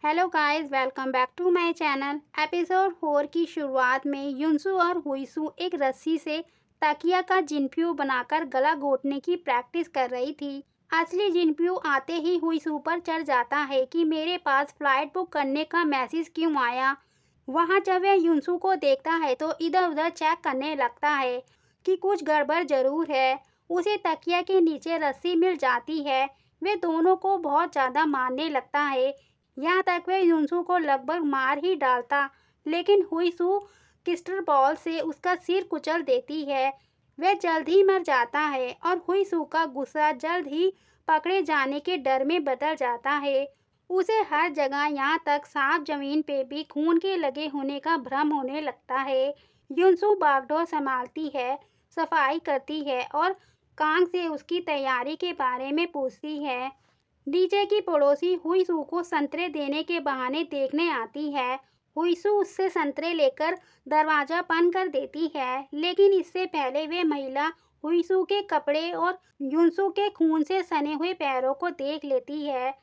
Hello guys, welcome back to my channel. Episode 4 की शुरुआत में युनसू और हुईसू एक रस्सी से तकिया का जिनप्यो बनाकर गला घोटने की प्रैक्टिस कर रही थी। असली जिनप्यो आते ही हुईसू पर चढ़ जाता है कि मेरे पास फ्लाइट बुक करने का मैसेज क्यों आया। वहां जब वह युनसू को देखता है तो इधर उधर चेक करने लगता है कि कुछ गड़बड़ जरूर है। उसे तकिया के नीचे रस्सी मिल जाती है। वे दोनों को बहुत ज्यादा मारने लगता है। यहाँ तक वह युनसू को लगभग मार ही डालता, लेकिन हुईसू क्रिस्टल बॉल से उसका सिर कुचल देती है। वह जल्द ही मर जाता है और हुईसू का गुस्सा जल्द ही पकड़े जाने के डर में बदल जाता है। उसे हर जगह यहाँ तक साफ जमीन पे भी खून के लगे होने का भ्रम होने लगता है। युनसू बागडोर संभालती है, सफाई करती है और कांग से उसकी तैयारी के बारे में पूछती है। नीचे की पड़ोसी हुईसू को संतरे देने के बहाने देखने आती है। हुईसू उससे संतरे लेकर दरवाजा बंद कर देती है, लेकिन इससे पहले वे महिला हुईसू के कपड़े और युनसू के खून से सने हुए पैरों को देख लेती है।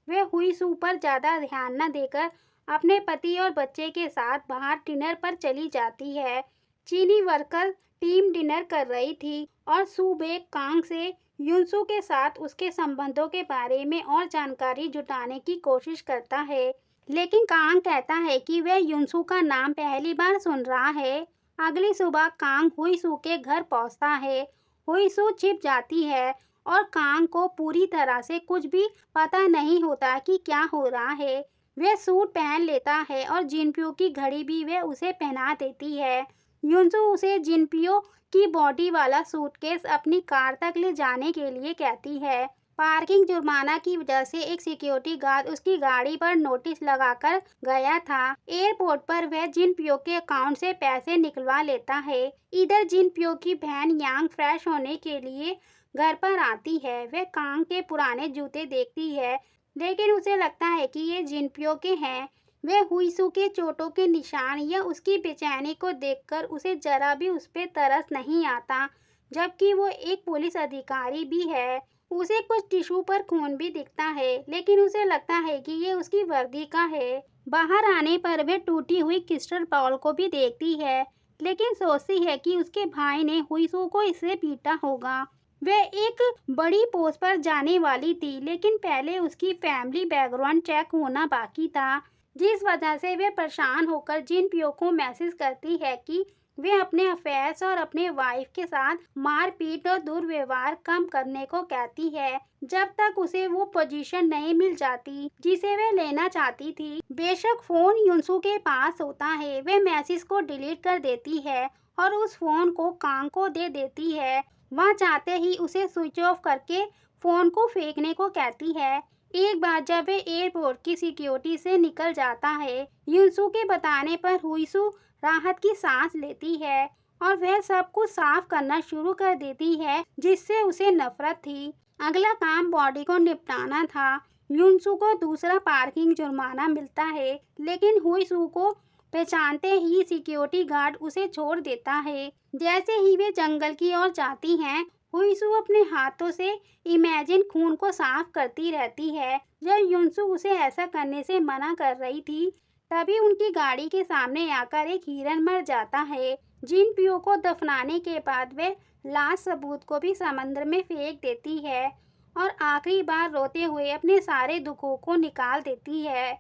वे हुईसू पर ज्यादा ध्यान न देकर अपने पति और बच्चे के साथ बाहर डिनर पर चली जाती है। चीनी वर्कर टीम डिनर कर रही थी और सूबे कांग से युनसू के साथ उसके संबंधों के बारे में और जानकारी जुटाने की कोशिश करता है, लेकिन कांग कहता है कि वह युनसू का नाम पहली बार सुन रहा है। अगली सुबह कांग हुईसू के घर पहुंचता है। हुईसू छिप जाती है और कांग को पूरी तरह से कुछ भी पता नहीं होता कि क्या हो रहा है। वह सूट पहन लेता है और जिनपियो की घड़ी भी वह उसे पहना देती है। युनसू उसे जिनपियो की बॉडी वाला सूटकेस अपनी कार तक ले जाने के लिए कहती है। पार्किंग जुर्माना की वजह से एक सिक्योरिटी गार्ड उसकी गाड़ी पर नोटिस लगाकर गया था। एयरपोर्ट पर वह जिनपियो के अकाउंट से पैसे निकलवा लेता है। इधर जिनपियो की बहन यांग फ्रेश होने के लिए घर पर आती है। वह कांग के पुराने जूते देखती है, लेकिन उसे लगता है कि ये जिनपियो के हैं। वह हुईसू के चोटों के निशान या उसकी बेचैनी को देखकर उसे जरा भी उस पर तरस नहीं आता, जबकि वो एक पुलिस अधिकारी भी है। उसे कुछ टिश्यू पर खून भी दिखता है, लेकिन उसे लगता है कि ये उसकी वर्दी का है। बाहर आने पर वह टूटी हुई क्रिस्टल बॉल को भी देखती है, लेकिन सोचती है कि उसके भाई ने हुईसू को इससे पीटा होगा। वह एक बड़ी पोस्ट पर जाने वाली थी, लेकिन पहले उसकी फैमिली बैकग्राउंड चेक होना बाकी था, जिस वजह से वे परेशान होकर जिनपियो को मैसेज करती है कि वे अपने अफेयर्स और अपने वाइफ के साथ मारपीट और दुर्व्यवहार कम करने को कहती है, जब तक उसे वो पोजीशन नहीं मिल जाती जिसे वे लेना चाहती थी। बेशक फोन युनसू के पास होता है, वे मैसेज को डिलीट कर देती है और उस फोन को कांग को दे देती है। वह चाहते ही उसे स्विच ऑफ करके फोन को फेंकने को कहती है। एक बार जब वे एयरपोर्ट की सिक्योरिटी से निकल जाता है, युनसू के बताने पर हुईसू राहत की सांस लेती है और वह सब कुछ साफ करना शुरू कर देती है जिससे उसे नफरत थी। अगला काम बॉडी को निपटाना था। युनसू को दूसरा पार्किंग जुर्माना मिलता है, लेकिन हुईसू को पहचानते ही सिक्योरिटी गार्ड उसे छोड़ देता है। जैसे ही वे जंगल की ओर जाती हैं, हुईसू अपने हाथों से इमेजिन खून को साफ करती रहती है। जब युनसू उसे ऐसा करने से मना कर रही थी, तभी उनकी गाड़ी के सामने आकर एक हिरन मर जाता है। जिनपियो को दफनाने के बाद वे लाश सबूत को भी समंदर में फेंक देती है और आखिरी बार रोते हुए अपने सारे दुखों को निकाल देती है।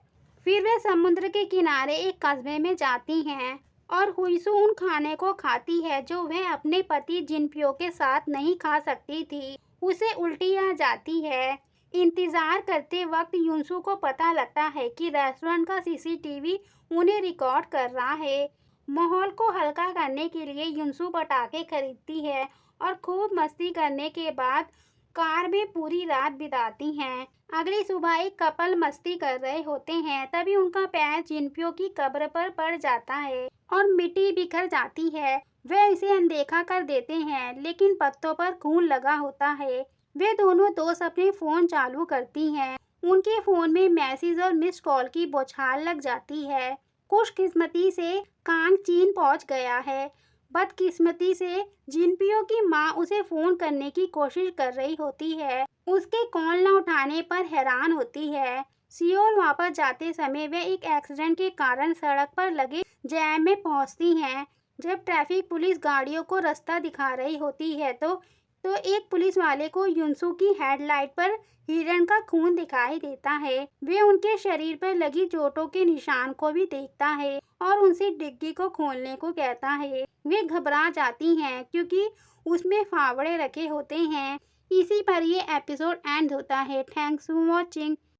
फिर वे समुद्र के किनारे एक कस्बे में जाती हैं और हुईसू उन खाने को खाती है जो वह अपने पति जिनपियो के साथ नहीं खा सकती थी। उसे उल्टी आ जाती है। इंतजार करते वक्त युनसू को पता लगता है कि रेस्टोरेंट का सीसीटीवी उन्हें रिकॉर्ड कर रहा है। माहौल को हल्का करने के लिए युनसू पटाखे खरीदती है और खूब मस्ती करने के बाद कार में पूरी रात बिताती हैं। अगली सुबह एक कपल मस्ती कर रहे होते हैं, तभी उनका पैर जिनपियो की कब्र पर पड़ जाता है और मिट्टी बिखर जाती है। वे इसे अनदेखा कर देते हैं, लेकिन पत्तों पर खून लगा होता है। वे दोनों दोस्त अपने फोन चालू करती हैं। उनके फोन में मैसेज और मिस्ड कॉल की बौछार लग जाती है। खुशकिस्मती से कांग चीन पहुंच गया है। बदकिस्मती से जिनपियो की माँ उसे फोन करने की कोशिश कर रही होती है। उसके कॉल न उठाने पर हैरान होती है। सियोल वापस जाते समय वे एक एक्सीडेंट के कारण सड़क पर लगे जैम में पहुंचती हैं। जब ट्रैफिक पुलिस गाड़ियों को रास्ता दिखा रही होती है तो एक पुलिस वाले को युनसू की हेडलाइट पर हिरण का खून दिखाई देता है। वे उनके शरीर पर लगी चोटों के निशान को भी देखता है और उनसे डिग्गी को खोलने को कहता है। वे घबरा जाती हैं क्योंकि उसमें फावड़े रखे होते हैं। इसी पर ये एपिसोड एंड होता है। Thanks for watching.